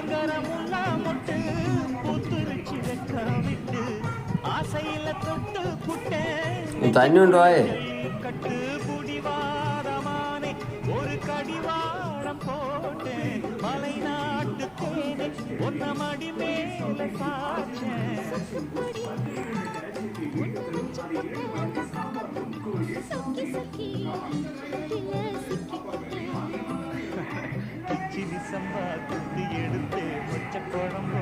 அலங்காரமுல்லா மொட்டு பூத்துருச்சி வெக்கம் விட்டு ஆசையில தொட்டு புட்டேன் தண்ணி உண்டு வாய் கட்டு புடிவாரமானே ஒரு கடிவாளம் போட்டேன் மலை நாட்டு தேனே ஒன்ன மடி மேல சாச்சேன் கிச்சிலி சம்பா குத்தி எடுத்து வச்ச குழம்பு